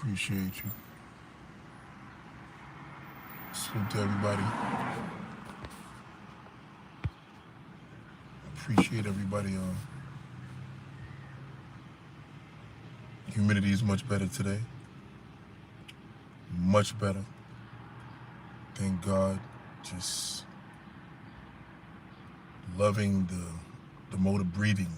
Appreciate you. Salute to everybody. Appreciate everybody. Humidity is much better today. Much better. Thank God. Just loving the mode of breathing.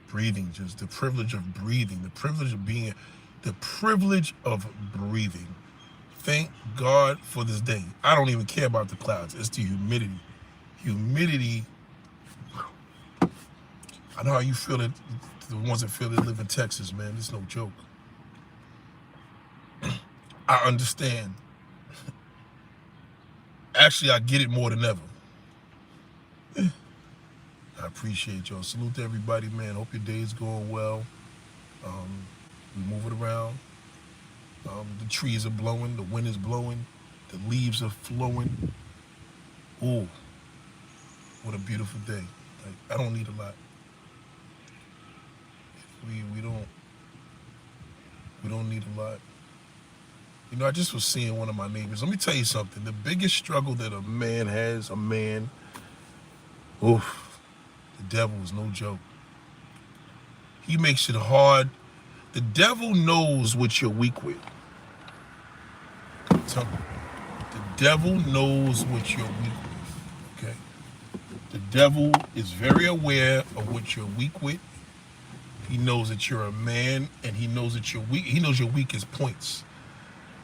Breathing, just the privilege of breathing, the privilege of being, the privilege of breathing. Thank God for this day. I don't even care about the clouds. It's the humidity. Humidity. I know how you feel it. The ones that feel they live in Texas, man. It's no joke. I understand. Actually, I get it more than ever. I appreciate y'all. Salute to everybody, man. Hope your day is going well. We move it around. The trees are blowing. The wind is blowing. The leaves are flowing. Ooh, what a beautiful day. Like, I don't need a lot. We don't need a lot. You know, I just was seeing one of my neighbors. Let me tell you something. The biggest struggle that a man has, oof, the devil is no joke. He makes it hard. The devil knows what you're weak with. The devil knows what you're weak with. Okay? The devil is very aware of what you're weak with. He knows that you're a man, and he knows that you're weak. He knows your weakest points.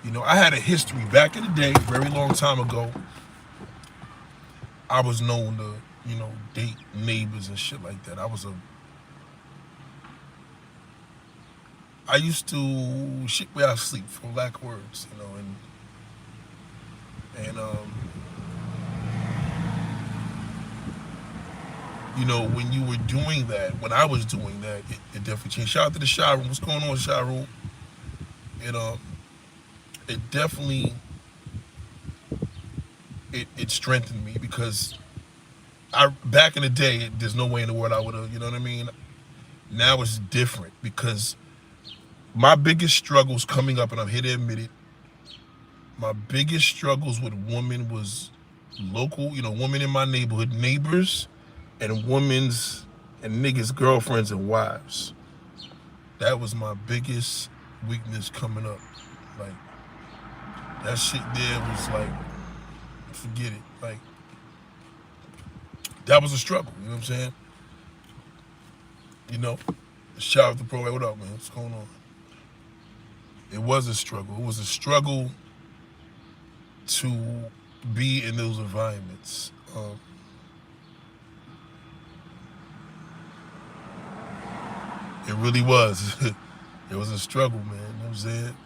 You know, I had a history back in the day, a very long time ago. I was known to, date neighbors and shit like that. I used to shit without sleep, for lack of words, when you were doing that, when I was doing that, it definitely changed. Shout out to the Shy Room. What's going on, Shy Room? It definitely, it strengthened me, because back in the day, there's no way in the world I would have, you know what I mean? Now it's different, because my biggest struggles coming up, and I'm here to admit it, my biggest struggles with women was local, women in my neighborhood, neighbors, and women's and niggas' girlfriends and wives. That was my biggest weakness coming up. Like, that shit there was like, forget it. Like, that was a struggle, you know what I'm saying? Shout out to Pro. Hey, what up, man? What's going on? It was a struggle. It was a struggle to be in those environments. It really was. It was a struggle, man. You know what I'm saying?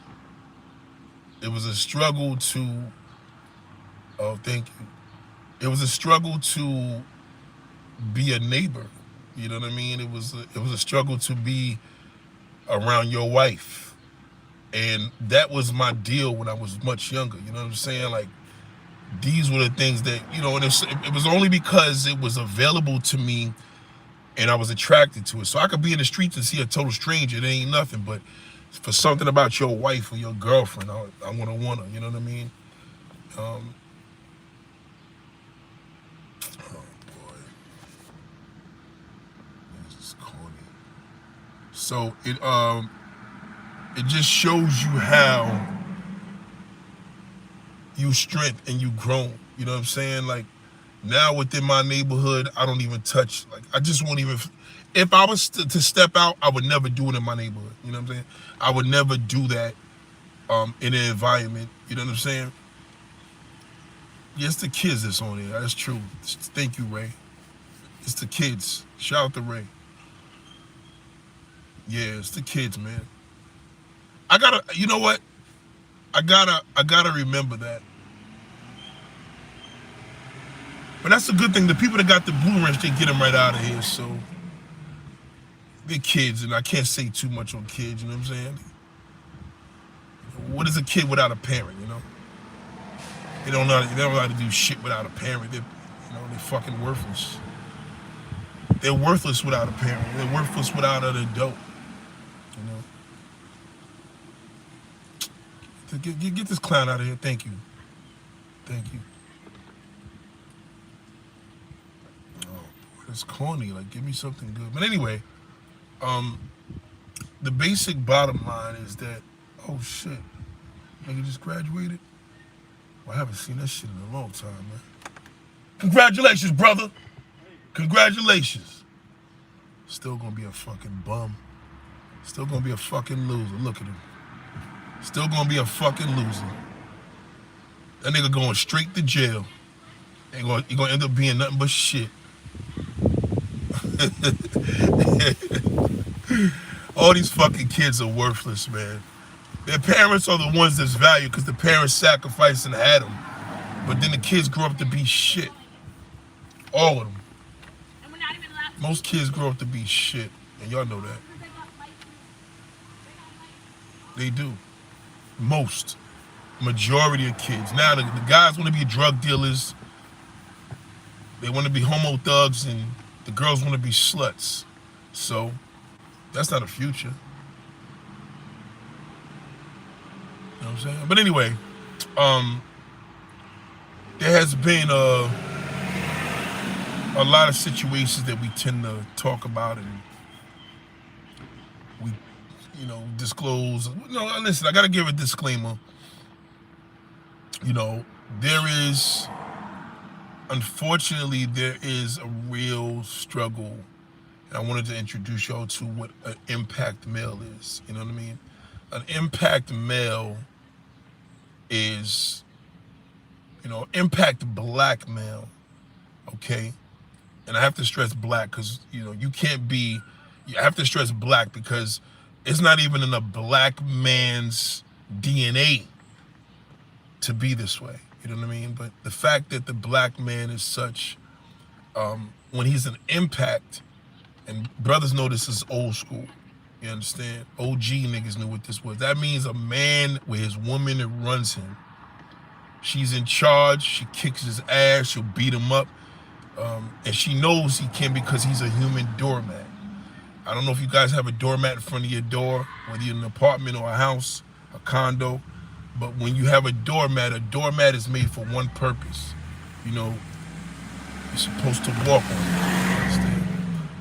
It was a struggle to, thank you. It was a struggle to be a neighbor. You know what I mean? It was a struggle to be around your wife. And that was my deal when I was much younger. You know what I'm saying? Like, these were the things that, and it was only because it was available to me and I was attracted to it. So I could be in the streets and see a total stranger. It ain't nothing. But for something about your wife or your girlfriend, I want her. You know what I mean? Oh, boy. This is corny. So it just shows you how you strength and you grown. You know what I'm saying? Like, now within my neighborhood, I don't even touch. Like, I just won't even. If I was to step out, I would never do it in my neighborhood. You know what I'm saying? I would never do that in an environment. You know what I'm saying? Yeah, it's the kids that's on there. That's true. Thank you, Ray. It's the kids. Shout out to Ray. Yeah, it's the kids, man. You know what? I gotta remember that. But that's a good thing. The people that got the blue wrench, they get them right out of here. So they're kids, and I can't say too much on kids. You know what I'm saying? What is a kid without a parent? They don't know how to do shit without a parent. They're fucking worthless. They're worthless without a parent. They're worthless without an adult. Get this clown out of here. Thank you. Thank you. Oh, boy, that's corny. Like, give me something good. But anyway, the basic bottom line is that, oh shit, nigga just graduated? Well, I haven't seen that shit in a long time, man. Congratulations, brother. Congratulations. Still gonna be a fucking bum. Still gonna be a fucking loser. Look at him. Still gonna be a fucking loser. That nigga going straight to jail. He gonna end up being nothing but shit. All these fucking kids are worthless, man. Their parents are the ones that's valued because the parents sacrificed and had them. But then the kids grow up to be shit. All of them. Most kids grow up to be shit. And y'all know that. They do. Most. Majority of kids. Now the guys want to be drug dealers. They want to be homo thugs, and the girls want to be sluts. So that's not a future. You know what I'm saying? But anyway, there has been a lot of situations that we tend to talk about, and we, disclose. No, listen, I gotta give a disclaimer. Unfortunately, there is a real struggle. And I wanted to introduce y'all to what an impact male is. You know what I mean? An impact male is, impact black male, okay? And I have to stress black because, you can't be, I have to stress black because it's not even in a black man's DNA to be this way. You know what I mean? But the fact that the black man is such, when he's an impact, and brothers know this is old school, you understand? OG niggas knew what this was. That means a man with his woman that runs him. She's in charge, she kicks his ass, she'll beat him up, and she knows he can because he's a human doormat. I don't know if you guys have a doormat in front of your door, whether you're in an apartment or a house, a condo. But when you have a doormat is made for one purpose. You're supposed to walk on it. Understand?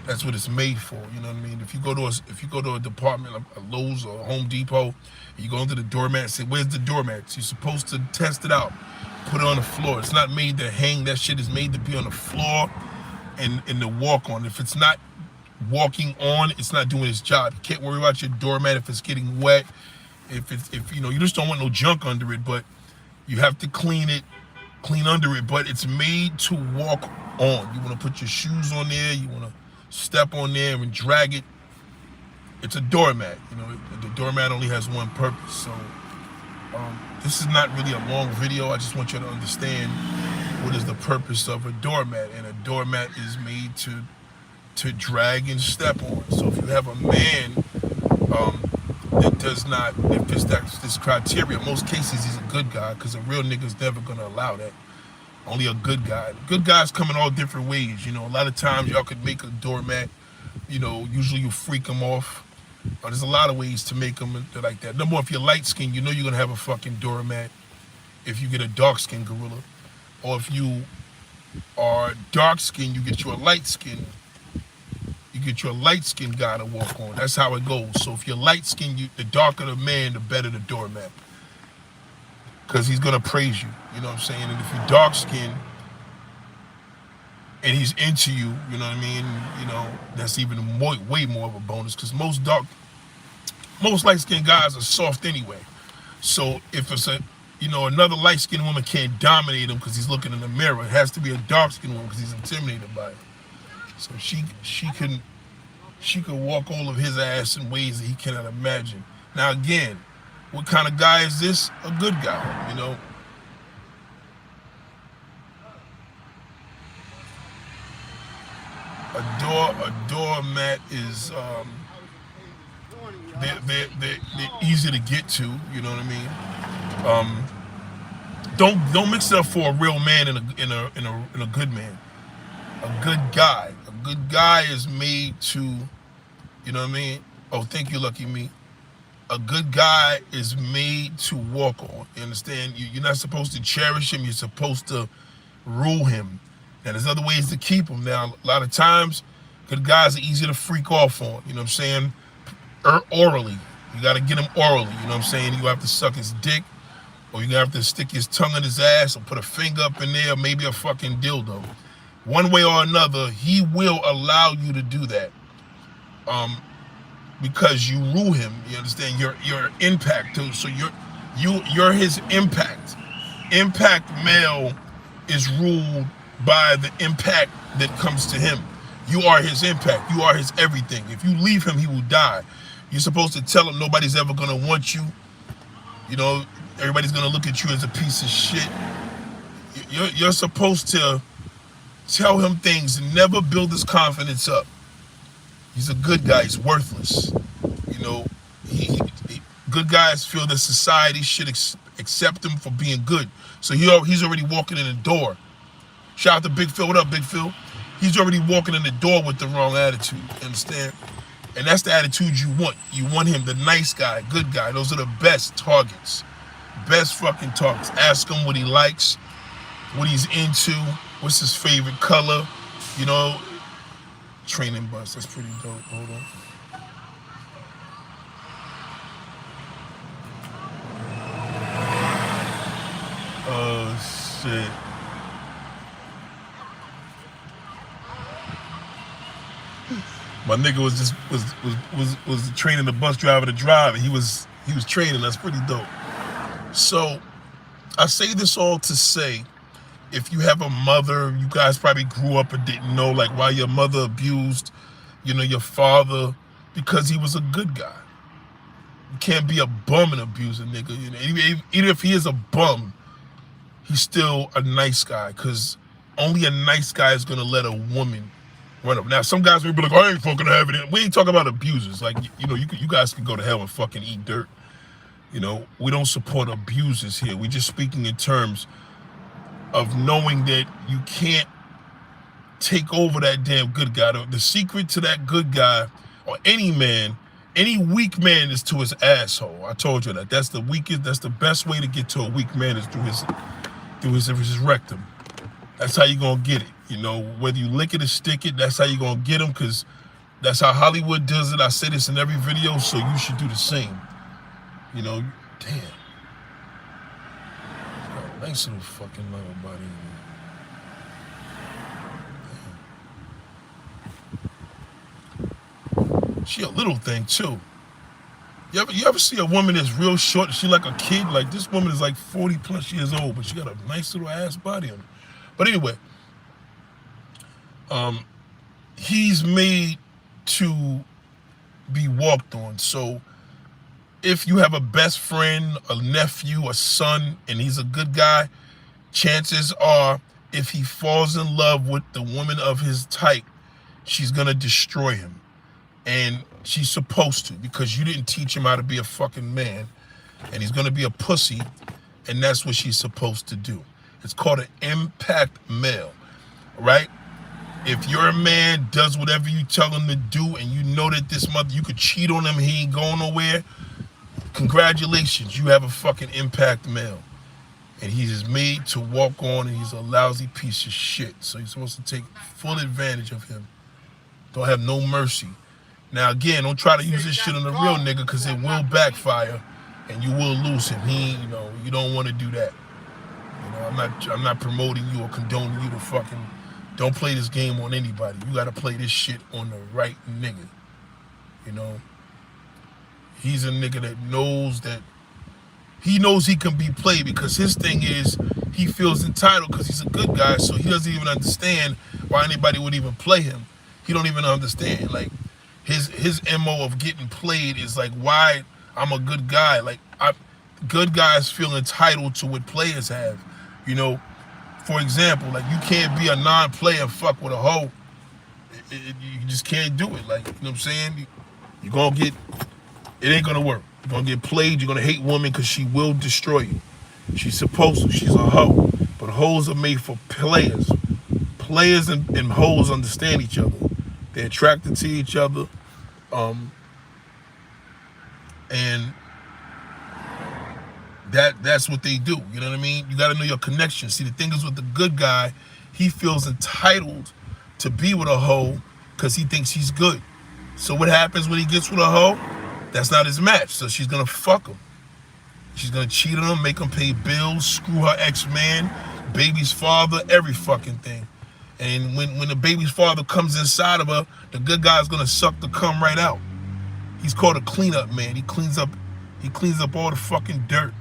That's what it's made for. You know what I mean? If you go to a department, a Lowe's or a Home Depot, and you go into the doormat and say, "Where's the doormat?" You're supposed to test it out, put it on the floor. It's not made to hang. That shit is made to be on the floor and to walk on. If it's not walking on, it's not doing its job. You can't worry about your doormat if it's getting wet. If you just don't want no junk under it, but you have to clean under it, but it's made to walk on. You want to put your shoes on there, you want to step on there and drag it. It's a doormat. The doormat only has one purpose. So this is not really a long video. I just want you to understand what is the purpose of a doormat, and a doormat is made to drag and step on. So if you have a man that does not, if it's this criteria, in most cases he's a good guy, because a real nigga's never gonna allow that. Only a good guy. Good guys come in all different ways. A lot of times y'all could make a doormat. Usually you freak them off. There's a lot of ways to make them like that. Number one, if you're light skinned, you're gonna have a fucking doormat. If you get a dark skinned gorilla, or if you are dark skinned, you get you a light skinned. You get your light-skinned guy to walk on. That's how it goes. So if you're light-skinned, the darker the man, the better the doormat. Because he's going to praise you. You know what I'm saying? And if you're dark-skinned and he's into you, you know what I mean? That's even way more of a bonus. Because most light-skinned guys are soft anyway. So if it's another light-skinned woman can't dominate him because he's looking in the mirror. It has to be a dark-skinned woman because he's intimidated by it. So she could walk all of his ass in ways that he cannot imagine. Now again, what kind of guy is this? A good guy, A doormat is they're easy to get to. You know what I mean? Don't mix it up for a real man and a good man. A good guy. A good guy is made to, you know what I mean? Oh, thank you, lucky me. A good guy is made to walk on. You understand? You're not supposed to cherish him. You're supposed to rule him. Now, there's other ways to keep him. Now, a lot of times, good guys are easy to freak off on. You know what I'm saying? Orally. You got to get him orally. You know what I'm saying? You have to suck his dick, or you have to stick his tongue in his ass, or put a finger up in there, or maybe a fucking dildo. One way or another, he will allow you to do that. Because you rule him. You understand? You're impact too. So you're his impact. Impact male is ruled by the impact that comes to him. You are his impact. You are his everything. If you leave him, he will die. You're supposed to tell him nobody's ever gonna want you. You know, everybody's gonna look at you as a piece of shit. You're supposed to tell him things and never build his confidence up. He's a good guy. He's worthless. You know, good guys feel that society should accept him for being good. So he's already walking in the door. Shout out to Big Phil. What up, Big Phil? He's already walking in the door with the wrong attitude. You understand? And that's the attitude you want. You want him, the nice guy, good guy. Those are the best targets. Best fucking targets. Ask him what he likes, what he's into, what's his favorite color. You know, training bus. That's pretty dope. Hold on. Oh shit. My nigga was training the bus driver to drive, and he was training. That's pretty dope. So I say this all to say, if you have a mother, you guys probably grew up and didn't know like why your mother abused, you know, your father, because he was a good guy. You can't be a bum and abuse a nigga. You know, even if he is a bum, he's still a nice guy, because only a nice guy is gonna let a woman run up. Now, some guys may be like, I ain't fucking having it. We ain't talking about abusers. Like, you know, you guys can go to hell and fucking eat dirt. You know, we don't support abusers here. We're just speaking in terms of knowing that you can't take over that damn good guy. The secret to that good guy, or any man, any weak man, is to his asshole. I told you that. That's the weakest, that's the best way to get to a weak man, is through his rectum. That's how you gonna get it. You know, whether you lick it or stick it, that's how you gonna get them, because that's how Hollywood does it. I say this in every video, so you should do the same. You know, damn. Got a nice little fucking little body. Damn. She a little thing too. You ever see a woman that's real short? She like a kid. Like, this woman is like 40 plus years old, but she got a nice little ass body on her. But anyway, he's made to be walked on. So if you have a best friend, a nephew, a son, and he's a good guy, chances are, if he falls in love with the woman of his type, she's gonna destroy him. And she's supposed to, because you didn't teach him how to be a fucking man, and he's gonna be a pussy, and that's what she's supposed to do. It's called an impact male, right? If your man does whatever you tell him to do, and you know that this mother, you could cheat on him, he ain't going nowhere, congratulations, you have a fucking impact male. And he is made to walk on, and he's a lousy piece of shit. So you're supposed to take full advantage of him. Don't have no mercy. Now again, don't try to use this shit on the real nigga, because it will backfire and you will lose him. You know, you don't want to do that. You know, I'm not promoting you or condoning you to fucking, don't play this game on anybody. You gotta play this shit on the right nigga. You know? He's a nigga that knows that he can be played, because his thing is he feels entitled because he's a good guy, so he doesn't even understand why anybody would even play him. He don't even understand. Like, his MO of getting played is like, why I'm a good guy. Like, good guys feel entitled to what players have. You know, for example, like, you can't be a non-player and fuck with a hoe. You just can't do it. Like, you know what I'm saying? You're gonna get, it ain't gonna work. You're gonna get played. You're gonna hate women because she will destroy you. She's supposed to. She's a hoe. But hoes are made for players. Players and hoes understand each other. They're attracted to each other. And that's what they do. You know what I mean? You got to know your connection. See, the thing is with the good guy, he feels entitled to be with a hoe because he thinks he's good. So what happens when he gets with a hoe? That's not his match. So she's gonna fuck him. She's gonna cheat on him, make him pay bills, screw her ex-man, baby's father, every fucking thing. And when the baby's father comes inside of her, the good guy's gonna suck the cum right out. He's called a cleanup man. He cleans up all the fucking dirt.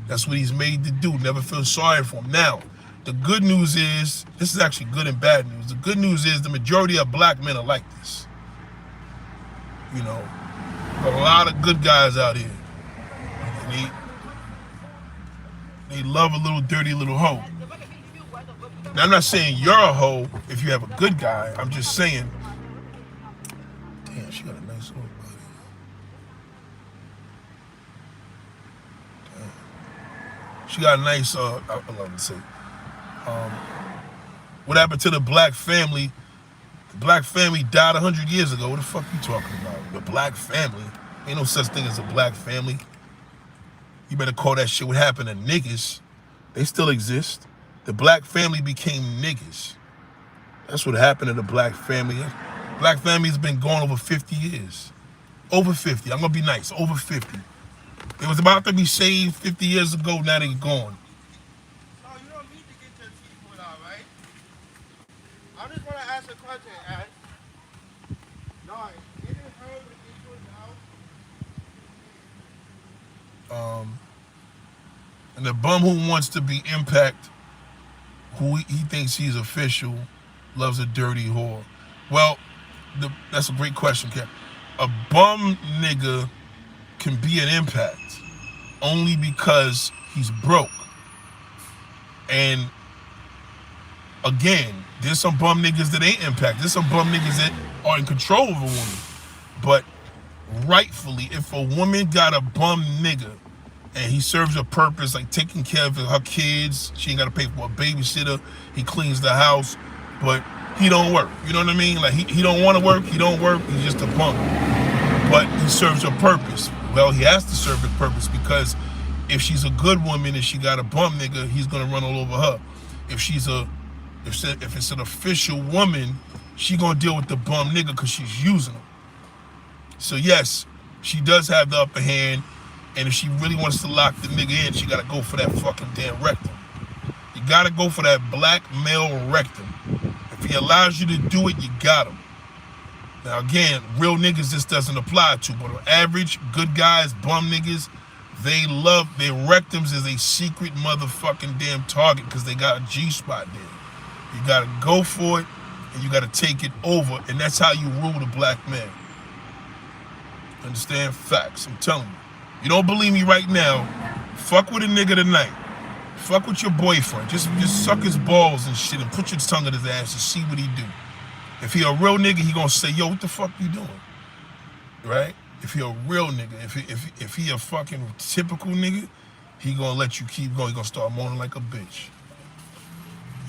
That's what he's made to do. Never feel sorry for him. Now, the good news is, this is actually good and bad news. The good news is the majority of black men are like this. You know, a lot of good guys out here. And they love a little dirty little hoe. Now, I'm not saying you're a hoe if you have a good guy. I'm just saying, damn, she got a nice little body. Damn. She got a nice, I love to say, what happened to the black family? The black family died 100 years ago. What the fuck you talking about? The black family? Ain't no such thing as a black family. You better call that shit what happened to niggas. They still exist. The black family became niggas. That's what happened to the black family. Black family's been gone over 50 years. Over 50. I'm gonna be nice. Over 50. It was about to be saved 50 years ago. Now they gone. No, you don't need to get your teeth pulled out, right? I just want to ask a question, Ed. No, it didn't hurt when you pulled it out. And the bum who wants to be Impact, who he thinks he's official, loves a dirty whore. Well, that's a great question, Cap. A bum nigga can be an Impact only because he's broke. And again, there's some bum niggas that ain't Impact. There's some bum niggas that are in control of a woman. But rightfully, if a woman got a bum nigga and he serves a purpose, like taking care of her kids, she ain't got to pay for a babysitter, he cleans the house, but he don't work. You know what I mean? Like he don't want to work, he don't work, he's just a bum. But he serves a purpose. Well, he has to serve a purpose because if she's a good woman and she got a bum nigga, he's gonna run all over her. If it's an official woman, she gonna deal with the bum nigga because she's using him. So yes, she does have the upper hand, and if she really wants to lock the nigga in, she gotta go for that fucking damn rectum. You gotta go for that black male rectum. If he allows you to do it, you got him. Now again, real niggas this doesn't apply to, but on average, good guys, bum niggas, they love their rectums as a secret motherfucking damn target because they got a G-spot there. You gotta go for it, and you gotta take it over, and that's how you rule the black man. Understand? Facts, I'm telling you. You don't believe me right now, fuck with a nigga tonight. Fuck with your boyfriend. Just suck his balls and shit and put your tongue in his ass and see what he do. If he a real nigga, he gonna say, yo, what the fuck you doing? Right? If he a real nigga, if he a fucking typical nigga, he gonna let you keep going. He gonna start moaning like a bitch.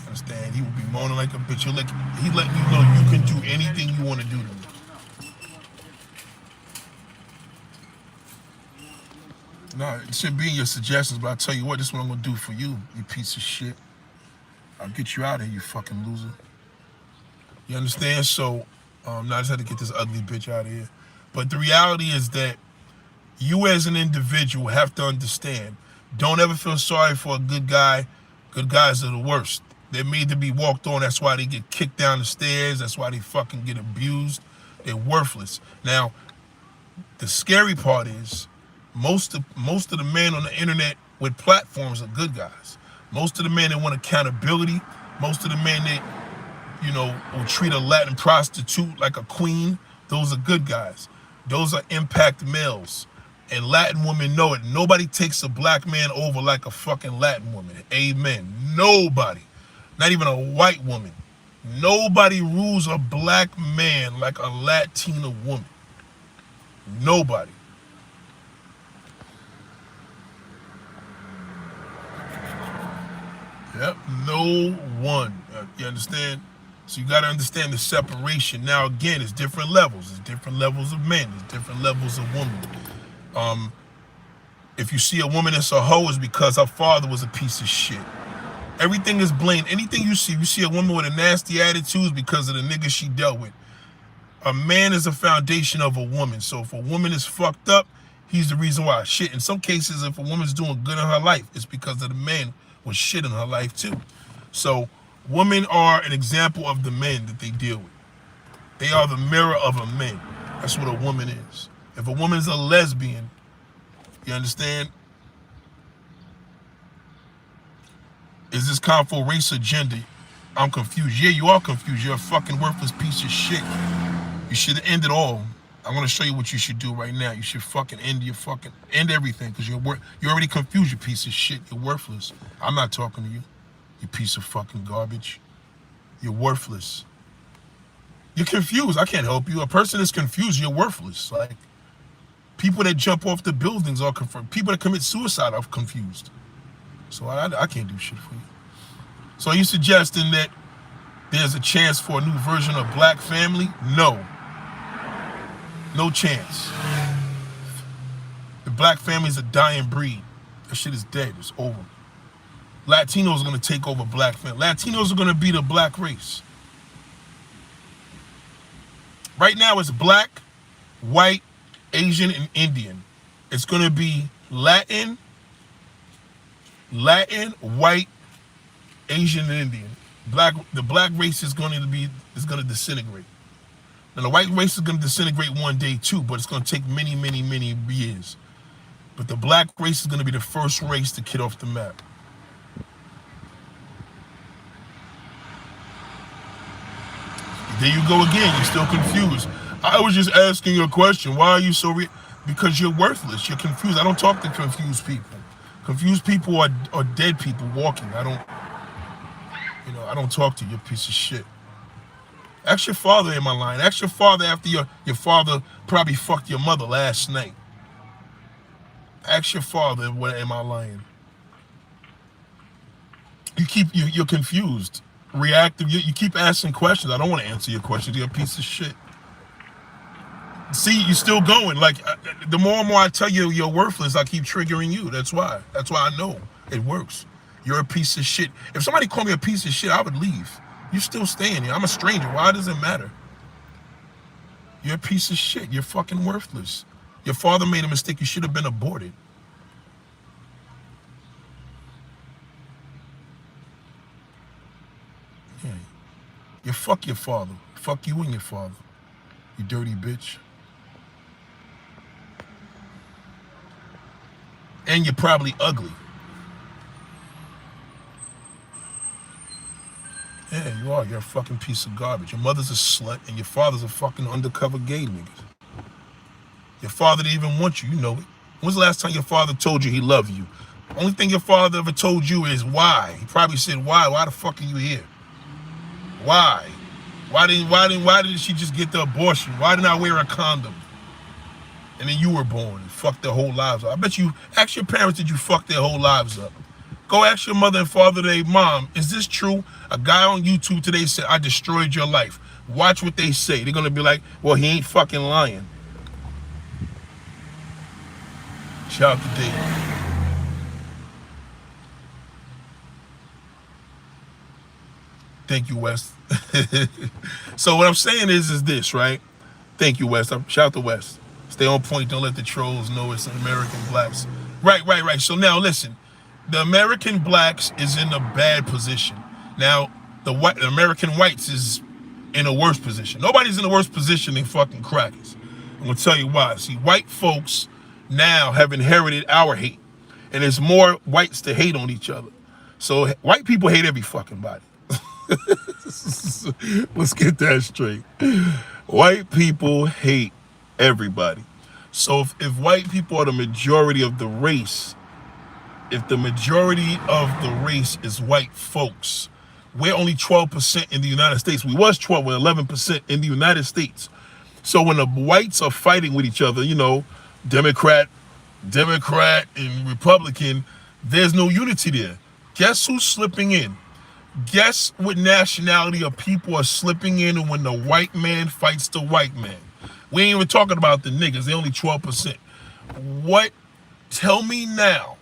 Understand? He will be moaning like a bitch. He let you know you can do anything you want to do to me. No, it should be in your suggestions, but I'll tell you what, this is what I'm gonna do for you, you piece of shit. I'll get you out of here, you fucking loser. You understand? So, now I just had to get this ugly bitch out of here. But the reality is that you as an individual have to understand, don't ever feel sorry for a good guy. Good guys are the worst. They're made to be walked on. That's why they get kicked down the stairs. That's why they fucking get abused. They're worthless. Now, the scary part is, most of the men on the internet with platforms are good guys. Most of the men that want accountability, most of the men that, you know, will treat a Latin prostitute like a queen, those are good guys. Those are impact males. And Latin women know it. Nobody takes a black man over like a fucking Latin woman. Amen. Nobody. Not even a white woman. Nobody rules a black man like a Latina woman. Nobody. Yep, no one. You understand? So you got to understand the separation. Now again, it's different levels. There's different levels of men. There's different levels of women. If you see a woman that's a hoe, it's because her father was a piece of shit. Everything is blamed. Anything you see a woman with a nasty attitude because of the nigga she dealt with. A man is the foundation of a woman. So if a woman is fucked up, he's the reason why. Shit, in some cases, if a woman's doing good in her life, it's because of the man was shit in her life too. So women are an example of the men that they deal with. They are the mirror of a man. That's what a woman is. If a woman's a lesbian, you understand? Is this convo race or gender? I'm confused. Yeah, you are confused. You're a fucking worthless piece of shit. You should end it all. I'm gonna show you what you should do right now. You should fucking end everything because you're already confused, you piece of shit. You're worthless. I'm not talking to you, you piece of fucking garbage. You're worthless. You're confused. I can't help you. A person is confused, you're worthless. Like, people that jump off the buildings are confused. People that commit suicide are confused. So I can't do shit for you. So are you suggesting that there's a chance for a new version of Black Family? No. No chance. The Black Family is a dying breed. That shit is dead. It's over. Latinos are going to take over Black Family. Latinos are going to be the black race. Right now it's black, white, Asian, and Indian. It's going to be Latin, white, Asian, and Indian. The black race is going to disintegrate. Now the white race is going to disintegrate one day too, but it's going to take many, many, many years. But the black race is going to be the first race to get off the map. There you go again. You're still confused. I was just asking you a question. Why are you so because you're worthless. You're confused. I don't talk to confused people. Confused people are dead people walking. I don't talk to you, you piece of shit. Ask your father, am I lying? Ask your father after your father probably fucked your mother last night. Ask your father, am I lying? You're confused, reactive. You keep asking questions. I don't want to answer your questions. You're a piece of shit. See, you're still going. Like, the more and more I tell you you're worthless, I keep triggering you. That's why I know it works. You're a piece of shit. If somebody called me a piece of shit, I would leave. You're still staying here. I'm a stranger. Why does it matter? You're a piece of shit. You're fucking worthless. Your father made a mistake. You should have been aborted. Yeah. You fuck your father. Fuck you and your father. You dirty bitch. And you're probably ugly. Yeah, you are. You're a fucking piece of garbage. Your mother's a slut and your father's a fucking undercover gay nigga. Your father didn't even want you. You know it. When's the last time your father told you he loved you? The only thing your father ever told you is why. He probably said, why? Why the fuck are you here? Why? Why didn't she just get the abortion? Why didn't I wear a condom? And then you were born and fucked their whole lives up. I bet you, ask your parents, did you fuck their whole lives up? Go ask your mother and father today, Mom, is this true? A guy on YouTube today said, I destroyed your life. Watch what they say. They're going to be like, well, he ain't fucking lying. Shout out to Dave. Thank you, West. So what I'm saying is this, right? Thank you, West. Shout out to West. Stay on point. Don't let the trolls know it's American blacks. Right. So now listen. The American blacks is in a bad position. Now, the American whites is in a worse position. Nobody's in a worse position than fucking crackers. I'm going to tell you why. See, white folks now have inherited our hate. And there's more whites to hate on each other. So white people hate every fucking body. Let's get that straight. White people hate everybody. So if white people are the majority of the race, if the majority of the race is white folks, we're only 12% in the United States. We was 12, we're 11% in the United States. So when the whites are fighting with each other, you know, Democrat and Republican, there's no unity there. Guess who's slipping in? Guess what nationality of people are slipping in when the white man fights the white man? We ain't even talking about the niggas. They're only 12%. What? Tell me now.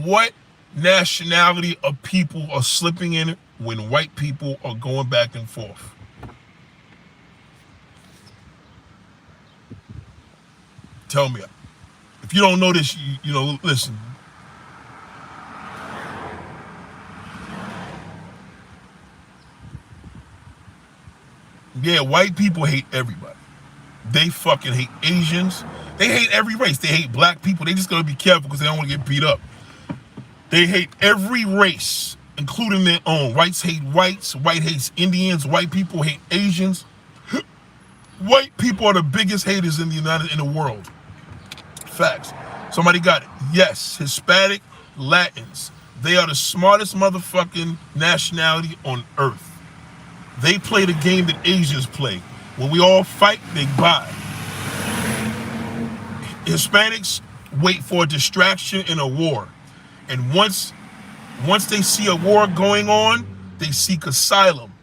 What nationality of people are slipping in when white people are going back and forth? Tell me. If you don't know this, you know, listen. Yeah, white people hate everybody. They fucking hate Asians. They hate every race. They hate black people. They just gotta be careful because they don't want to get beat up. They hate every race, including their own. Whites hate whites. White hates Indians. White people hate Asians. White people are the biggest haters in the world. Facts. Somebody got it. Yes, Hispanic, Latins. They are the smartest motherfucking nationality on earth. They play the game that Asians play. When we all fight, they buy. Hispanics wait for a distraction in a war. And once they see a war going on, they seek asylum.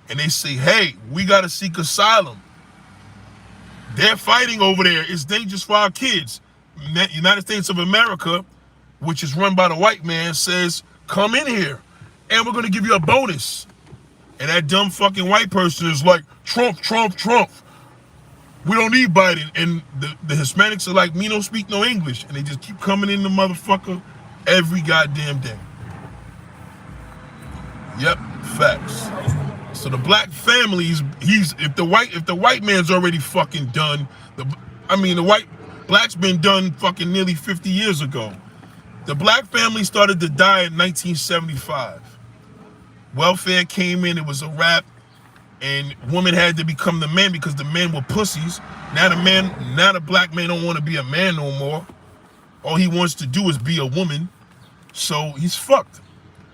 And they say, hey, we got to seek asylum. They're fighting over there. It's dangerous for our kids. United States of America, which is run by the white man, says, come in here, and we're going to give you a bonus. And that dumb fucking white person is like, Trump, Trump, Trump. We don't need Biden. And the Hispanics are like, me don't speak no English. And they just keep coming in the motherfucker every goddamn day. Yep, facts. So the black families, if the white man's already fucking done, blacks been done fucking nearly 50 years ago. The black family started to die in 1975. Welfare came in, it was a wrap, and women had to become the men because the men were pussies. Now the black man don't want to be a man no more. All he wants to do is be a woman. So he's fucked.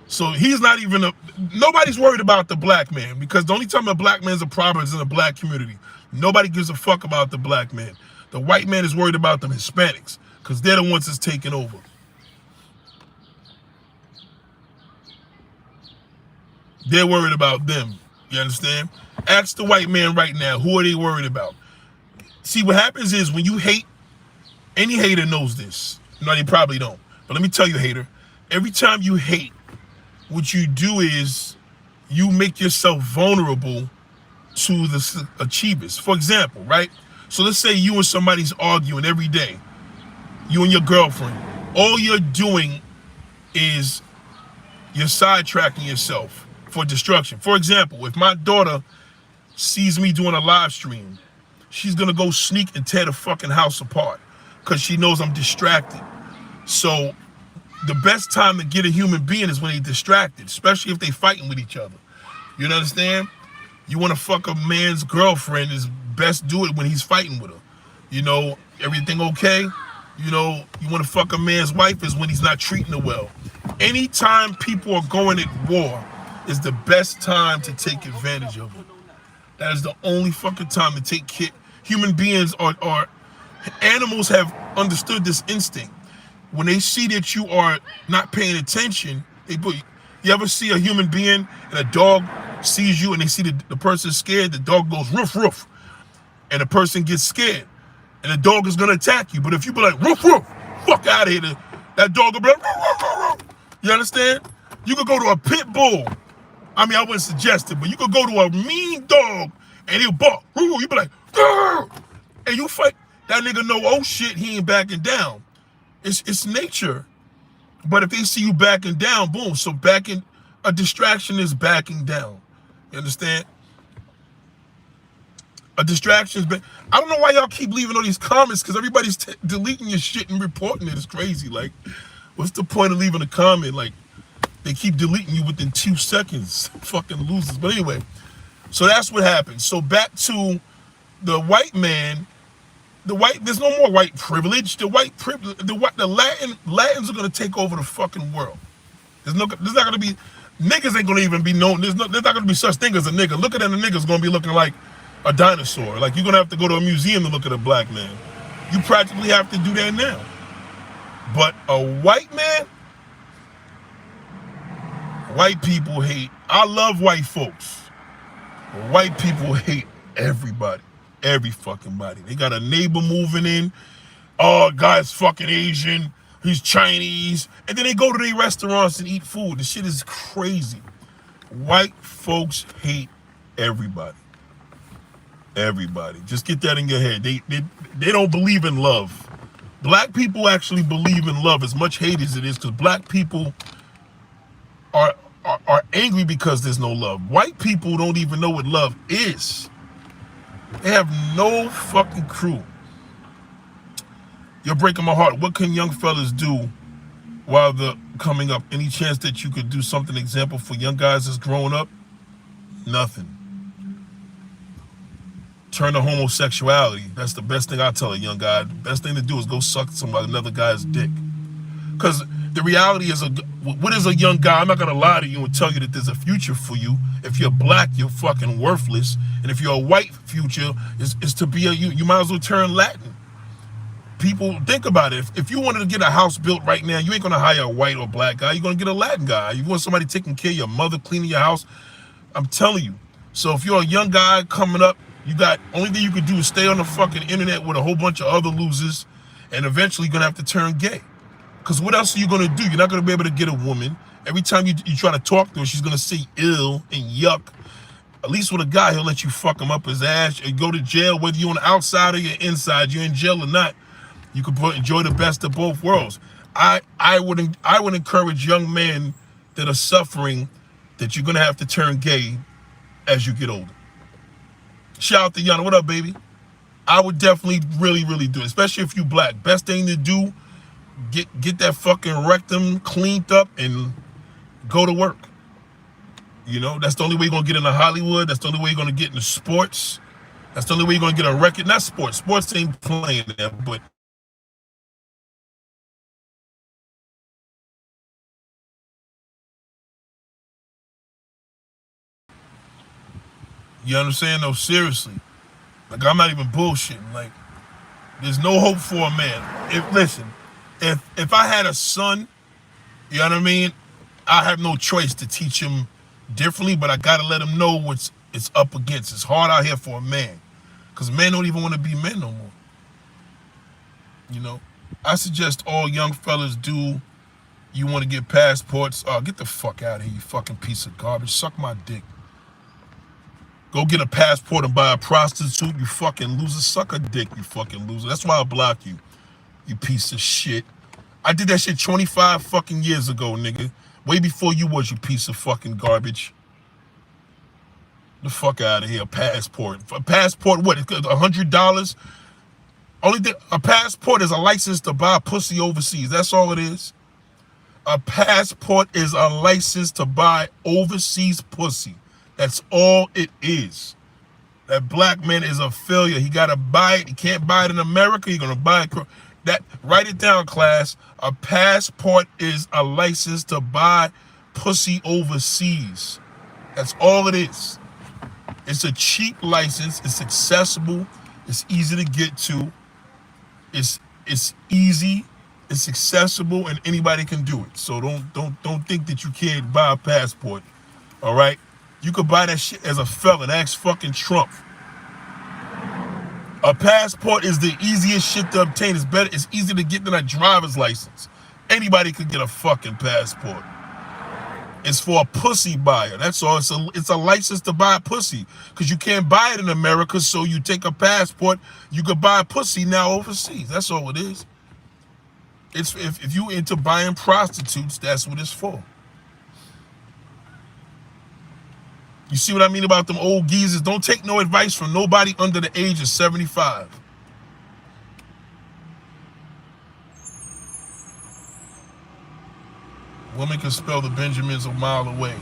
So he's not even nobody's worried about the black man, because the only time a black man's a problem is in the black community. Nobody gives a fuck about the black man. The white man is worried about the Hispanics because they're the ones that's taking over. They're worried about them. You understand? Ask the white man right now, who are they worried about? See, what happens is when you hate, any hater knows this. No, they probably don't. But let me tell you, hater, every time you hate, what you do is you make yourself vulnerable to the achievers. For example, right? So let's say you and somebody's arguing every day. You and your girlfriend. All you're doing is you're sidetracking yourself for destruction. For example, if my daughter sees me doing a live stream, she's gonna go sneak and tear the fucking house apart because she knows I'm distracted. So the best time to get a human being is when they're distracted, especially if they fighting with each other. You understand? You want to fuck a man's girlfriend, is best do it when he's fighting with her. You know, everything okay? You know, you want to fuck a man's wife is when he's not treating her well. Anytime people are going at war is the best time to take advantage of it. That is the only fucking time to take care. Human beings are animals have understood this instinct. When they see that you are not paying attention, you ever see a human being and a dog sees you and they see the person scared, the dog goes roof, roof, and the person gets scared, and the dog is gonna attack you. But if you be like, roof, roof, fuck out of here, that dog will be like, roof, roof, roof, roof. You understand? You could go to a pit bull. I mean, I wouldn't suggest it, but you could go to a mean dog and he'll bark. You be like, grr! And you fight. That nigga know, oh shit, he ain't backing down. It's nature. But if they see you backing down, boom. So a distraction is backing down. You understand? A distraction is I don't know why y'all keep leaving all these comments, because everybody's deleting your shit and reporting it. It's crazy. Like, what's the point of leaving a comment? Like, they keep deleting you within 2 seconds. Fucking losers. But anyway, so that's what happened. So back to the white man. There's no more white privilege. The Latins are gonna take over the fucking world. There's not gonna be, niggas ain't gonna even be known. There's not gonna be such thing as a nigga. Looking at a nigga's gonna be looking like a dinosaur. Like, you're gonna have to go to a museum to look at a black man. You practically have to do that now. But a white man, white people hate. I love white folks. But white people hate everybody. Every fucking body. They got a neighbor moving in. oh, guy's fucking Asian, he's Chinese, and then they go to their restaurants and eat food. The shit is crazy. White folks hate everybody. Everybody. Just get that in your head. They don't believe in love. Black people actually believe in love as much hate as it is, because black people are angry because there's no love. White people don't even know what love is. They have no fucking clue. You're breaking my heart. What can young fellas do while they're coming up? Any chance that you could do something example for young guys that's growing up? Nothing. Turn to homosexuality. That's the best thing I tell a young guy. The best thing to do is go suck another guy's dick. Because the reality is, what is a young guy? I'm not going to lie to you and tell you that there's a future for you. If you're black, you're fucking worthless. And if you're a white, future is to be you might as well turn Latin. People, think about it. If you wanted to get a house built right now, you ain't going to hire a white or black guy. You're going to get a Latin guy. You want somebody taking care of your mother, cleaning your house. I'm telling you. So if you're a young guy coming up, you got, only thing you could do is stay on the fucking internet with a whole bunch of other losers, and eventually you're going to have to turn gay. Because what else are you going to do? You're not going to be able to get a woman. Every time you try to talk to her, she's going to say ill and yuck. At least with a guy, he'll let you fuck him up his ass or go to jail, whether you're on the outside or you're inside, you're in jail or not. You can enjoy the best of both worlds. I would encourage young men that are suffering that you're going to have to turn gay as you get older. Shout out to Yana. What up, baby? I would definitely really, really do it, especially if you black. Best thing to do, get that fucking rectum cleaned up and go to work. You know, that's the only way you're going to get into Hollywood. That's the only way you're going to get into sports. That's the only way you're going to get a record. Not sports. Sports ain't playing there, but you understand? No, seriously. Like, I'm not even bullshitting. Like, there's no hope for a man. If I had a son, you know what I mean? I have no choice to teach him differently, but I gotta let him know what's it's up against. It's hard out here for a man, because men don't even want to be men no more. You know, I suggest all young fellas do. You want to get passports? Get the fuck out of here, you fucking piece of garbage. Suck my dick. Go get a passport and buy a prostitute, you fucking loser. Suck a dick, you fucking loser. That's why I block you, you piece of shit. I did that shit 25 fucking years ago, nigga. Way before you was, you piece of fucking garbage. The fuck out of here. Passport. A passport, what? $100? Only thing, a passport is a license to buy pussy overseas. That's all it is. A passport is a license to buy overseas pussy. That's all it is. That black man is a failure. He gotta buy it. He can't buy it in America. You're gonna buy it. Write it down, class. A passport is a license to buy pussy overseas. That's all it is. It's a cheap license. It's accessible. It's easy to get to. It's easy. It's accessible, and anybody can do it. So don't think that you can't buy a passport. All right. You could buy that shit as a felon. Ask fucking Trump. A passport is the easiest shit to obtain. It's better. It's easier to get than a driver's license. Anybody could get a fucking passport. It's for a pussy buyer. That's all. It's a license to buy a pussy, because you can't buy it in America. So you take a passport. You could buy a pussy now overseas. That's all it is. It's if you into buying prostitutes, that's what it's for. You see what I mean about them old geezers? Don't take no advice from nobody under the age of 75. Woman can spell the Benjamins a mile away.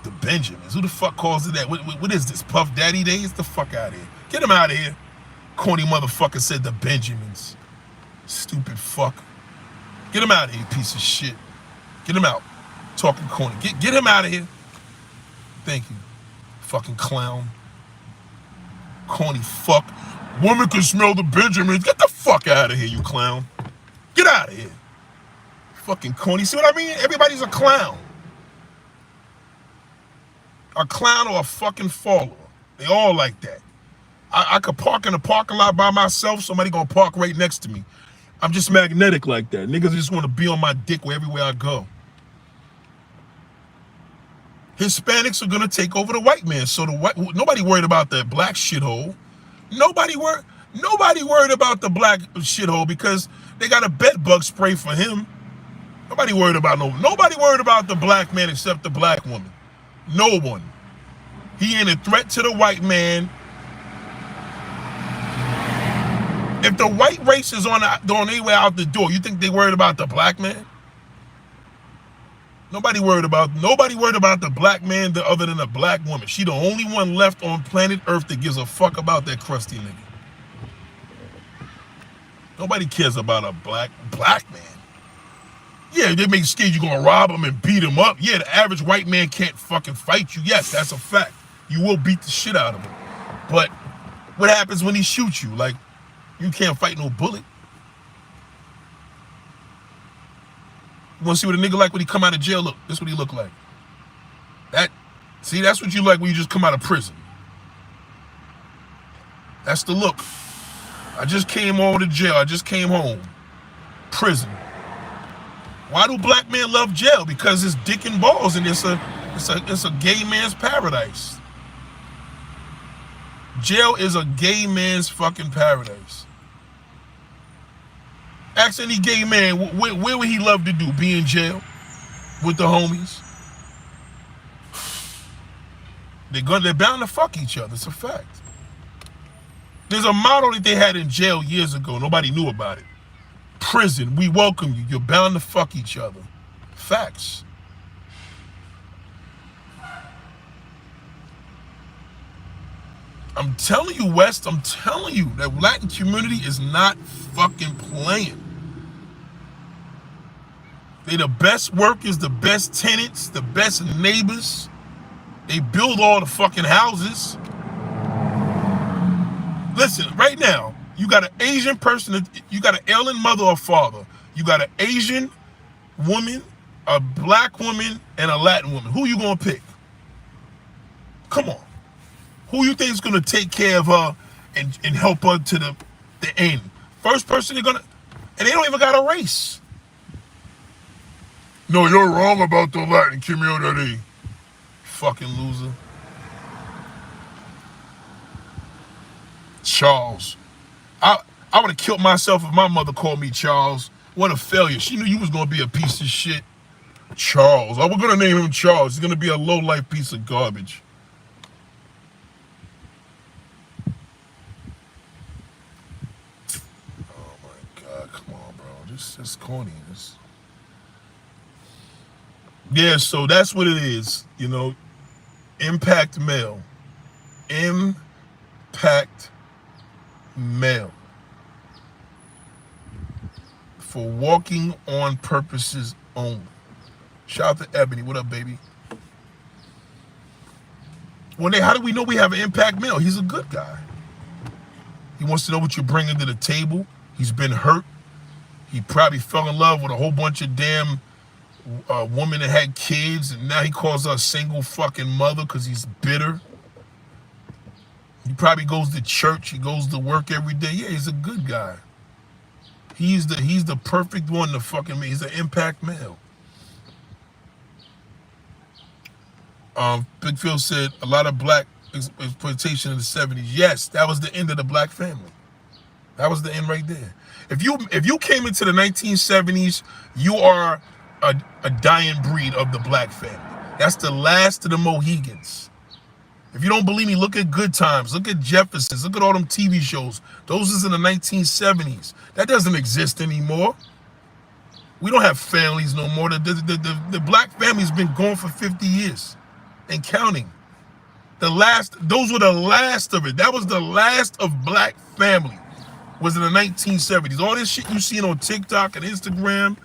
The Benjamins? Who the fuck calls it that? What is this, Puff Daddy Days? The fuck out of here. Get him out of here. Corny motherfucker said the Benjamins. Stupid fuck. Get him out of here, piece of shit. Get him out. Talking corny. Get him out of here. Thank you. Fucking clown. Corny fuck. Woman can smell the Benjamins. Get the fuck out of here, you clown. Get out of here. Fucking corny. See what I mean? Everybody's a clown. A clown or a fucking follower. They all like that. I could park in a parking lot by myself. Somebody gonna park right next to me. I'm just magnetic like that. Niggas just want to be on my dick everywhere I go. Hispanics are gonna take over the white man. So nobody worried about the black shithole. Nobody worried about the black shithole because they got a bed bug spray for him. Nobody worried about the black man except the black woman. No one. He ain't a threat to the white man. If the white race is on their way out the door, you think they worried about the black man? Nobody worried about the black man other than the black woman. She the only one left on planet Earth that gives a fuck about that crusty nigga. Nobody cares about a black man. Yeah, they make scared you gonna rob him and beat him up. Yeah, the average white man can't fucking fight you. Yes, that's a fact. You will beat the shit out of him. But what happens when he shoots you? Like, you can't fight no bullet. You wanna see what a nigga like when he come out of jail? Look, this is what he look like. That's what you like when you just come out of prison. That's the look. I just came over to jail. I just came home. Prison. Why do black men love jail? Because it's dick and balls, and it's a gay man's paradise. Jail is a gay man's fucking paradise. Ask any gay man, where would he love to do? Be in jail with the homies? They're bound to fuck each other. It's a fact. There's a motto that they had in jail years ago. Nobody knew about it. Prison, we welcome you. You're bound to fuck each other. Facts. I'm telling you, West, I'm telling you, that Latin community is not fucking playing. They the best workers, the best tenants, the best neighbors. They build all the fucking houses. Listen, right now, you got an Asian person, you got an ailing mother or father. You got an Asian woman, a black woman, and a Latin woman. Who you gonna pick? Come on. Who you think is gonna take care of her and help her to the end? First person they're gonna, and they don't even got a race. No, you're wrong about the Latin community. Fucking loser. Charles. I would have killed myself if my mother called me Charles. What a failure. She knew you was going to be a piece of shit. Charles. Oh, we're going to name him Charles. He's going to be a low-life piece of garbage. Oh, my God. Come on, bro. This is corny. Yeah, so that's what it is. You know, impact male. Impact male. For walking on purposes only. Shout out to Ebony. What up, baby? How do we know we have an impact male? He's a good guy. He wants to know what you're bringing to the table. He's been hurt. He probably fell in love with a whole bunch of damn women that had kids, and now he calls her a single fucking mother because he's bitter. He probably goes to church. He goes to work every day. Yeah, he's a good guy. He's the perfect one to fucking me. He's an impact male. Big Phil said a lot of black exploitation in the 70s. Yes, that was the end of the black family. That was the end right there. If you came into the 1970s, you are a dying breed of the black family. That's the last of the Mohegans. If you don't believe me, look at Good Times. Look at Jeffersons. Look at all them TV shows. Those is in the 1970s. That doesn't exist anymore. We don't have families no more. The black family's been gone for 50 years and counting. Those were the last of it. That was the last of black family, was in the 1970s. All this shit you seen on TikTok and Instagram,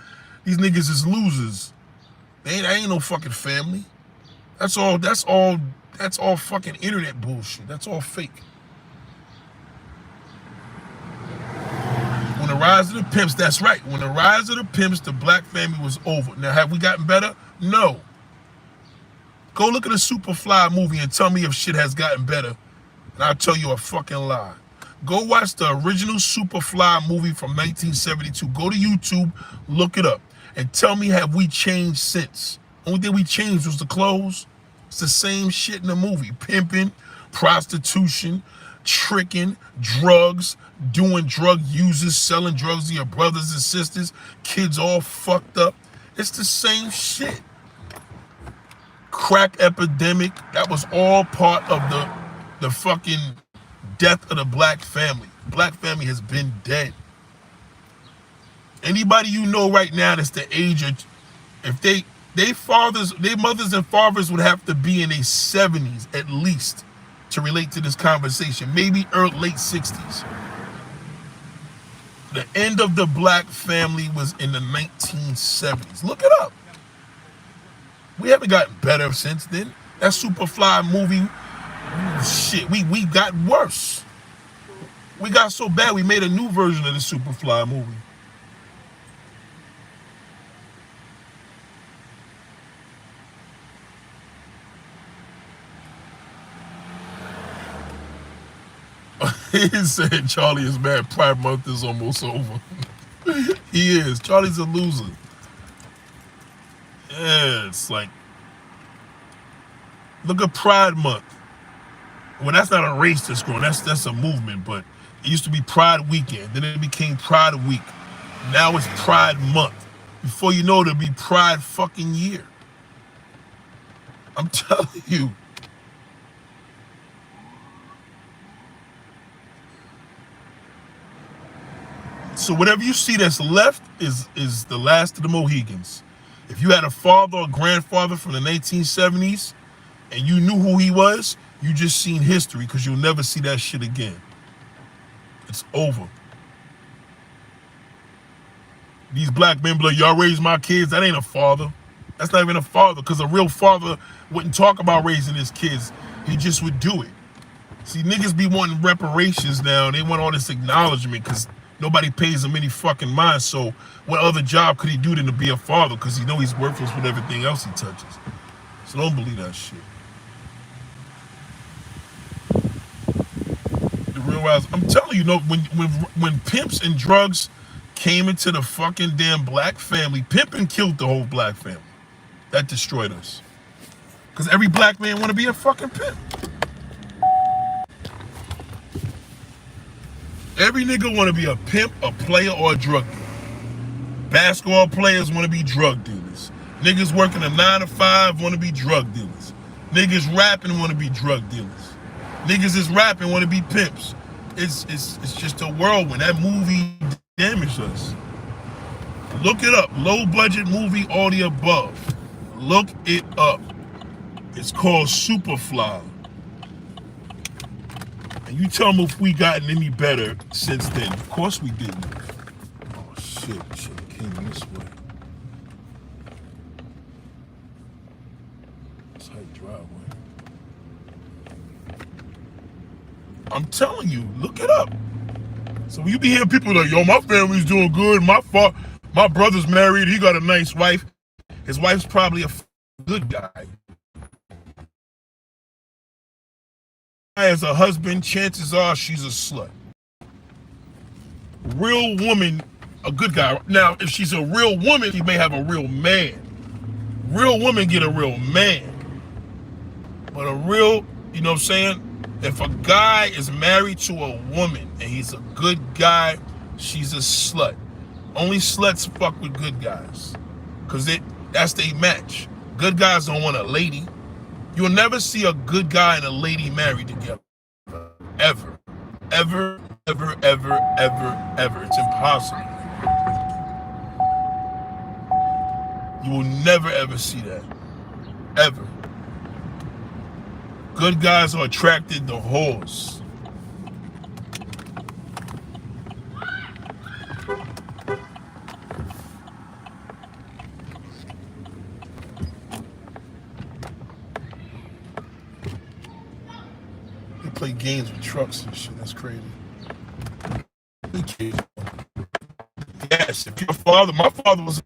these niggas is losers. That ain't no fucking family. That's all fucking internet bullshit. That's all fake. When the rise of the pimps, that's right. When the rise of the pimps, the black family was over. Now, have we gotten better? No. Go look at the Superfly movie and tell me if shit has gotten better. And I'll tell you a fucking lie. Go watch the original Superfly movie from 1972. Go to YouTube, look it up, and tell me, have we changed since? Only thing we changed was the clothes. It's the same shit in the movie. Pimping, prostitution, tricking, drugs, doing drug users, selling drugs to your brothers and sisters, kids all fucked up. It's the same shit. Crack epidemic, that was all part of the fucking death of the black family. Black family has been dead. Anybody you know right now that's the age of, if they mothers and fathers would have to be in their 70s at least to relate to this conversation, maybe early late 60s. The end of the black family was in the 1970s. Look it up. We haven't gotten better since then. That Superfly movie, shit, we got worse. We got so bad we made a new version of the Superfly movie. He said Charlie is mad. Pride Month is almost over. He is. Charlie's a loser. Yeah, it's like, look at Pride Month. Well, that's not a race that's growing. That's a movement, but it used to be Pride Weekend. Then it became Pride Week. Now it's Pride Month. Before you know it, it'll be Pride fucking year. I'm telling you. So whatever you see that's left is the last of the Mohegans. If you had a father or grandfather from the 1970s and you knew who he was, you just seen history, because you'll never see that shit again. It's over. These black men be like, y'all raised my kids. That ain't a father. That's not even a father, because a real father wouldn't talk about raising his kids. He just would do it. See, niggas be wanting reparations now. They want all this acknowledgement because nobody pays him any fucking mind. So what other job could he do than to be a father? Because he know he's worthless with everything else he touches. So don't believe that shit. The real rise. I'm telling you, when pimps and drugs came into the fucking damn black family, pimping killed the whole black family. That destroyed us. Because every black man want to be a fucking pimp. Every nigga want to be a pimp, a player, or a drug dealer. Basketball players want to be drug dealers. Niggas working a 9 to 5 want to be drug dealers. Niggas rapping want to be drug dealers. Niggas is rapping want to be pimps. It's just a whirlwind. That movie damaged us. Look it up. Low budget movie, all the above. Look it up. It's called Superfly. And you tell me if we gotten any better since then. Of course we didn't. Oh shit, we should have came this way. Tight driveway. I'm telling you, look it up. So when you be hearing people like, yo, my family's doing good. My brother's married. He got a nice wife. His wife's probably a good guy. As a husband, chances are she's a slut. Real woman, a good guy. Now, if she's a real woman, she may have a real man. Real women get a real man. But a real, you know what I'm saying? If a guy is married to a woman and he's a good guy, she's a slut. Only sluts fuck with good guys. Because that's their match. Good guys don't want a lady. You'll never see a good guy and a lady married together. Ever. Ever, ever, ever, ever, ever. It's impossible. You will never, ever see that. Ever. Good guys are attracted to whores. Play games with trucks and shit. That's crazy. Yes, if your father, my father was.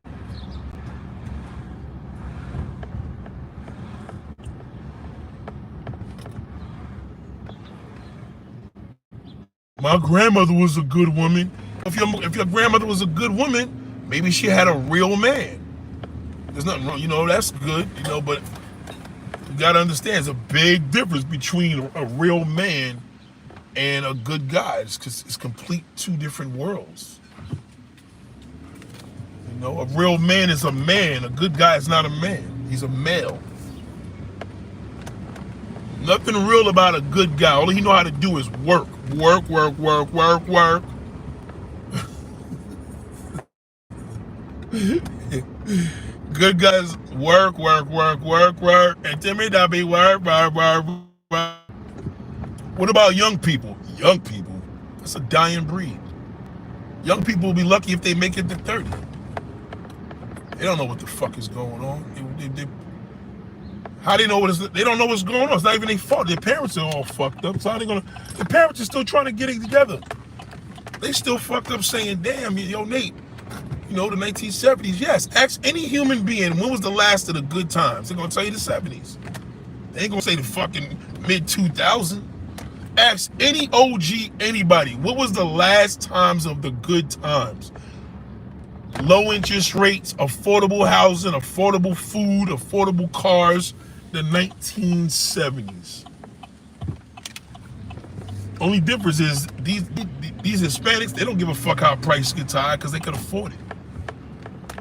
My grandmother was a good woman. If your grandmother was a good woman, maybe she had a real man. There's nothing wrong, that's good, but you gotta understand there's a big difference between a real man and a good guy. It's complete two different worlds. A real man is a man. A good guy is not a man. He's a male. Nothing real about a good guy. All he know how to do is work. Work, work, work, work, work. Good guys work, work, work, work, work. And Timmy Dubby work, work, work, work. What about young people? Young people, that's a dying breed. Young people will be lucky if they make it to 30. They don't know what the fuck is going on. How they know they don't know what's going on. It's not even their fault. Their parents are all fucked up. So how they gonna? The parents are still trying to get it together. They still fucked up saying, damn, yo, Nate, the 1970s. Yes, ask any human being, when was the last of the good times? They're gonna tell you the 70s. They ain't gonna say the fucking mid 2000s. Ask any OG, anybody, what was the last times of the good times? Low interest rates, affordable housing, affordable food, affordable cars, the 1970s. Only difference is these Hispanics, they don't give a fuck how price gets high because they can afford it.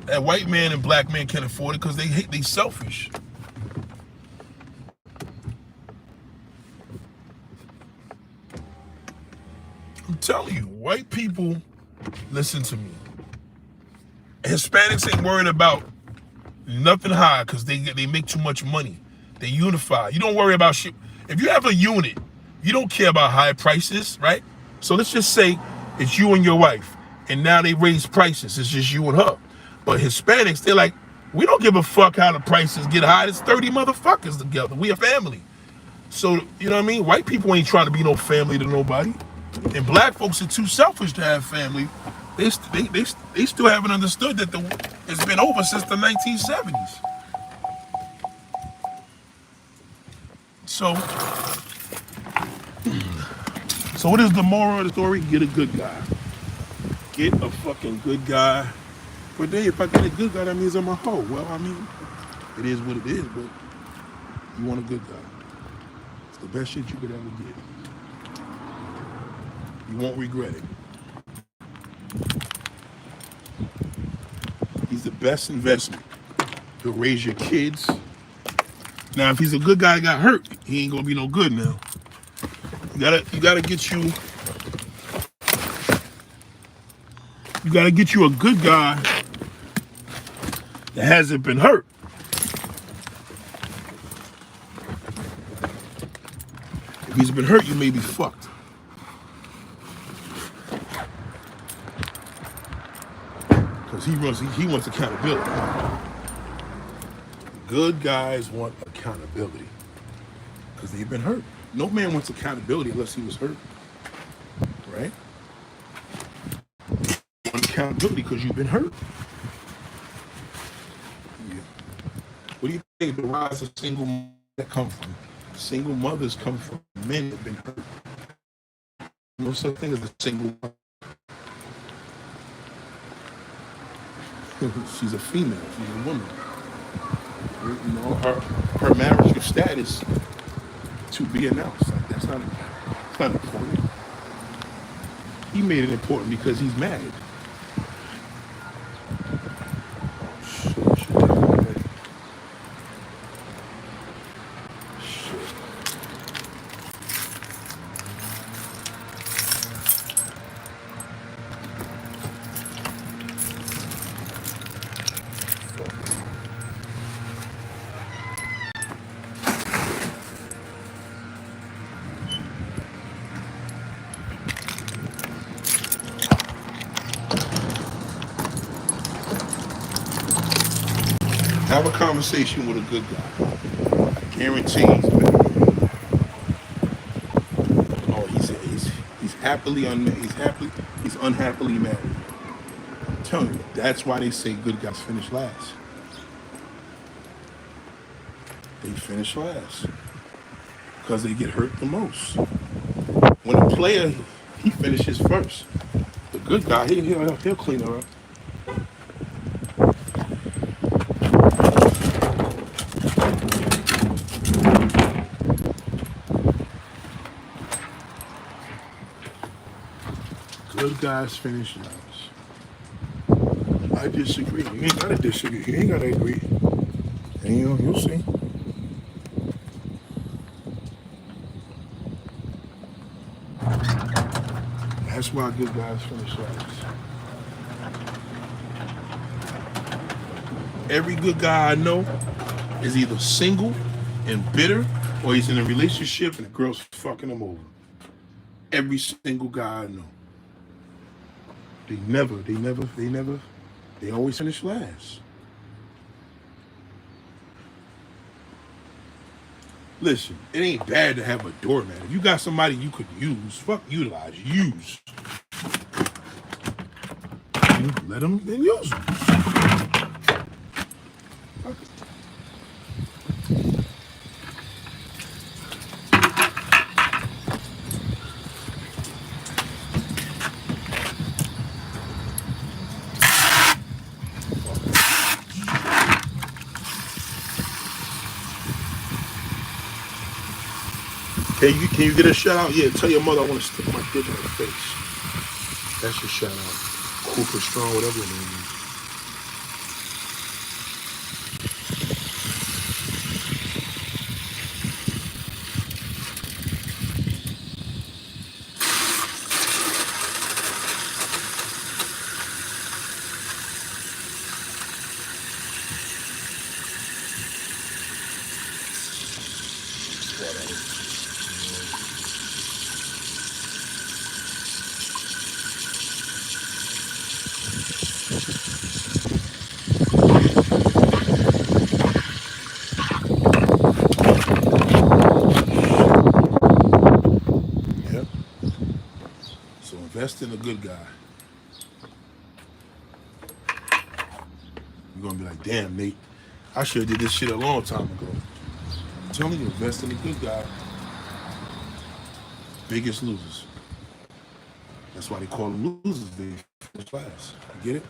That white man and black man can't afford it because they selfish. I'm telling you, white people, listen to me. Hispanics ain't worried about nothing high because they make too much money. They unify. You don't worry about shit. If you have a unit, you don't care about high prices, right? So let's just say it's you and your wife, and now they raise prices. It's just you and her. But Hispanics, they're like, we don't give a fuck how the prices get high. There's 30 motherfuckers together. We a family. So, you know what I mean? White people ain't trying to be no family to nobody. And black folks are too selfish to have family. They still haven't understood that it's been over since the 1970s. So what is the moral of the story? Get a good guy. Get a fucking good guy. But then if I get a good guy, that means I'm a hoe. Well, I mean, it is what it is, but you want a good guy. It's the best shit you could ever get. You won't regret it. He's the best investment. He'll raise your kids. Now, if he's a good guy that got hurt, he ain't gonna be no good now. You gotta get you a good guy that hasn't been hurt. If he's been hurt, you may be fucked. Because he wants accountability. Good guys want accountability because they've been hurt. No man wants accountability unless he was hurt, right? You want accountability because you've been hurt. Yeah. What do you think the rise of single mothers that come from? Single mothers come from men that have been hurt. No such thing as a single mother. She's a female. She's a woman. Her marital status to be announced. Like, it's not important. He made it important because he's married. Have a conversation with a good guy. I guarantee he's better. Oh, he's happily unmarried. He's unhappily married. I'm telling you, that's why they say good guys finish last. They finish last because they get hurt the most. When a player He finishes first. The good guy, he'll clean her up. Good guys finish last. I disagree. You ain't gotta disagree. You ain't gotta agree. And you'll see. That's why good guys finish last. Every good guy I know is either single and bitter, or he's in a relationship and the girl's fucking him over. Every single guy I know. They always finish last. Listen, it ain't bad to have a doormat. If you got somebody you could use, fuck utilize, use. Let them then use them. Can you get a shout out? Yeah, tell your mother I want to stick my dick in her face. That's your shout out. Cooper Strong, whatever your name is. Yep. So invest in a good guy. You're gonna be like, damn, Nate, I should have did this shit a long time ago. I'm telling you, invest in a good guy. Biggest losers. That's why they call them losers. They finish last. You get it?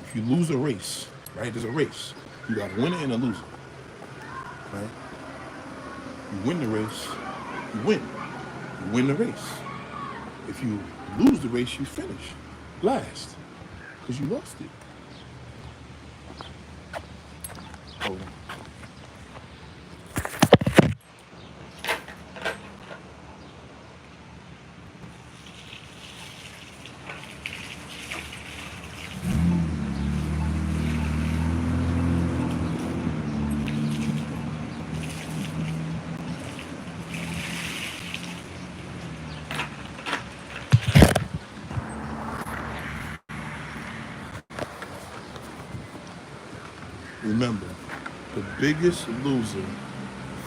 If you lose a race, right? There's a race. You got a winner and a loser. Right? You win the race, you win. You win the race. If you lose the race, you finish last. Because you lost it. Hold on. Remember, the biggest loser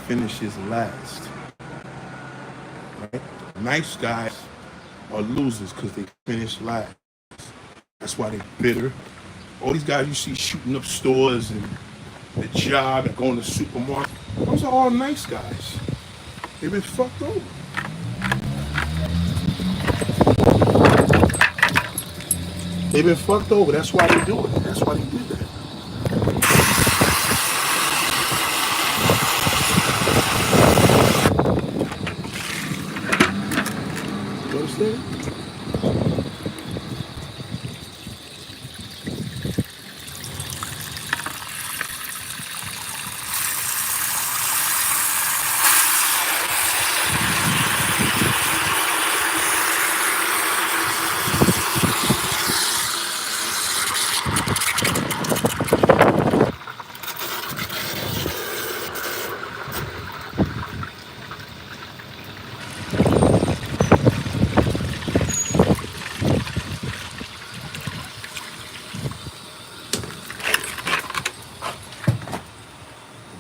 finishes last. Right? Nice guys are losers because they finish last. That's why they're bitter. All these guys you see shooting up stores and the job and going to the supermarket, those are all nice guys. They've been fucked over. They've been fucked over. That's why they do it. That's why they did that. You understand?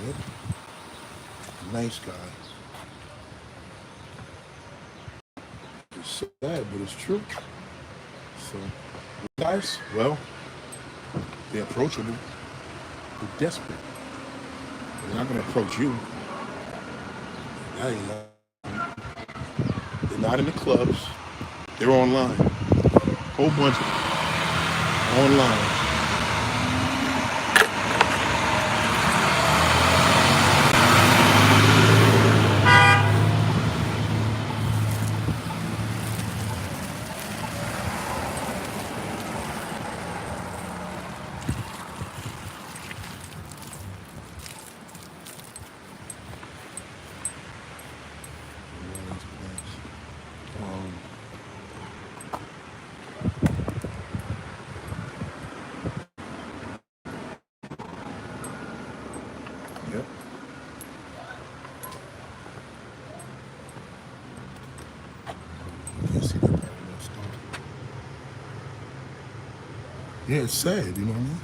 Yep. Nice guy. It's sad, but it's true. So, guys, well, they're approachable. They're desperate. They're not going to approach you. They're not in the clubs. They're online. Whole bunch of them online. Um, yep. You see that part of that story. Yeah, it's sad, you know what I mean?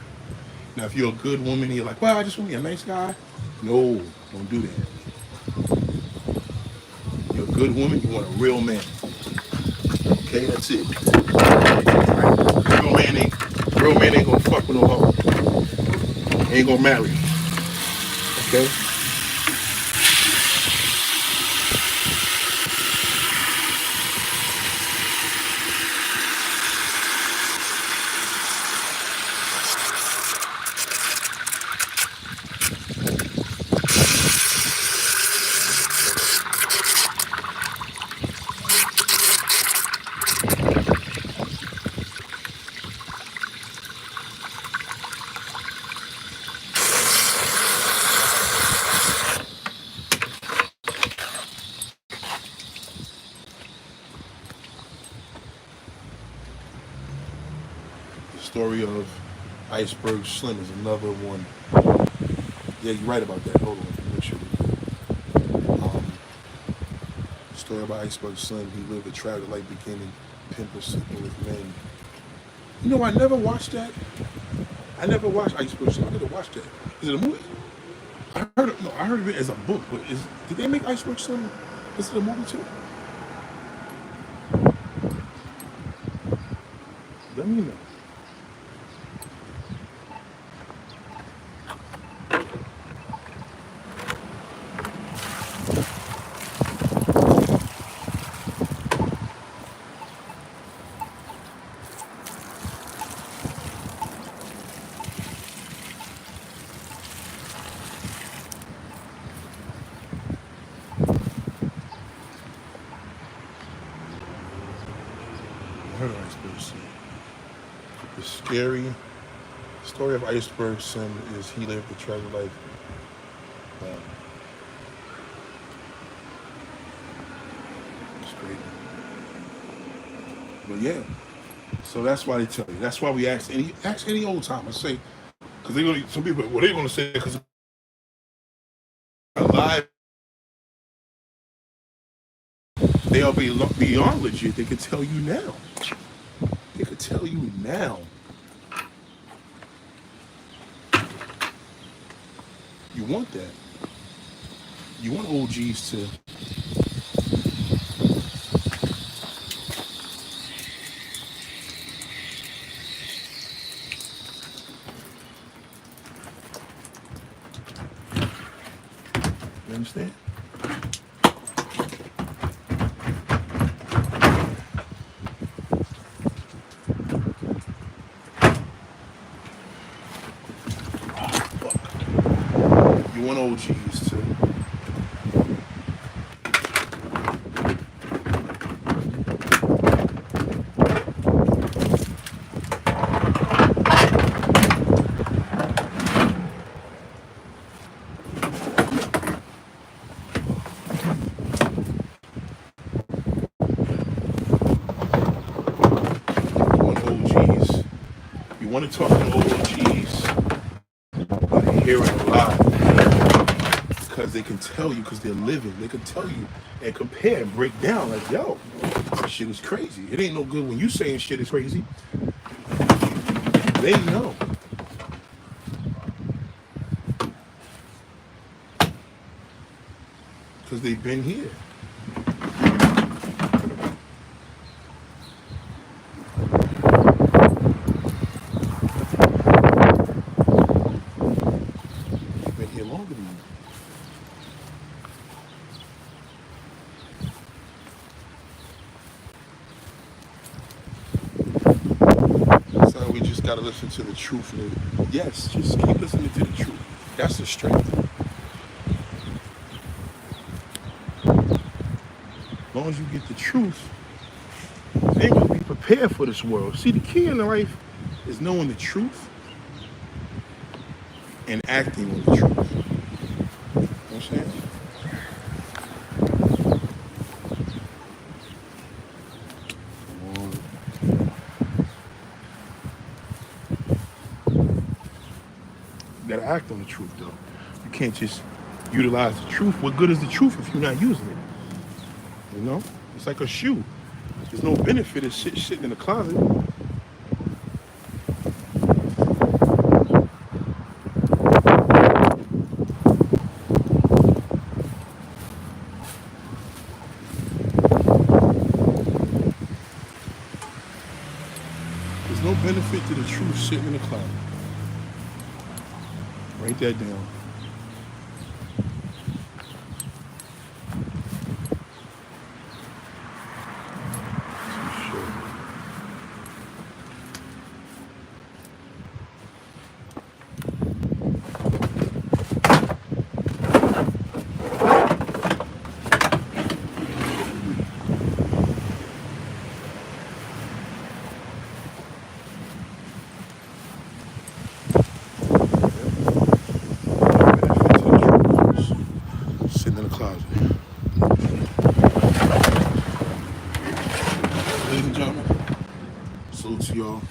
Now, if you're a good woman and you're like, well, I just want to be a nice guy. No, don't do that. You're a good woman, you want a real man. Okay, that's it. Real man ain't gonna fuck with no hoe. Ain't gonna marry you. Okay? The story of Iceberg Slim is another one. Yeah, you're right about that. Hold on, make sure. Story about Iceberg Slim. He lived a tragic life beginning, pimp sleeping with men. You know, I never watched that. I never watched Iceberg Slim. I never watched that. Is it a movie? I heard it. No, I heard of it as a book. But did they make Iceberg Slim? Is it a movie too? Let me know. I heard of Iceberg Slim. The scary story of Iceberg Slim is he lived a tragic life. Um, it's great. But yeah, so that's why they tell you. That's why we ask any old timer. Say, because they're gonna some people. Well, they're gonna say because alive they'll be beyond legit. They could tell you now. They could tell you now. You want that. You want OGs to. You understand? You want OGs to. You want OGs. You want to talk to OGs. But hear it live. Because they can tell you, because they're living. They can tell you and compare and break down like, yo, this shit is crazy. It ain't no good when you saying shit is crazy. They know. Because they've been here. They've been here longer than you. gotta listen to the truth. Yes, just keep listening to the truth. That's the strength. As long as you get the truth, you're able to be prepared for this world. See, the key in life is knowing the truth and acting on the truth. You know what I'm saying? You gotta act on the truth, though. You can't just utilize the truth. What good is the truth if you're not using it? You know? It's like a shoe. There's no benefit in sitting in the closet. There's no benefit to the truth sitting in the closet. Write that down. Sitting in the closet. Ladies and gentlemen, salute to y'all.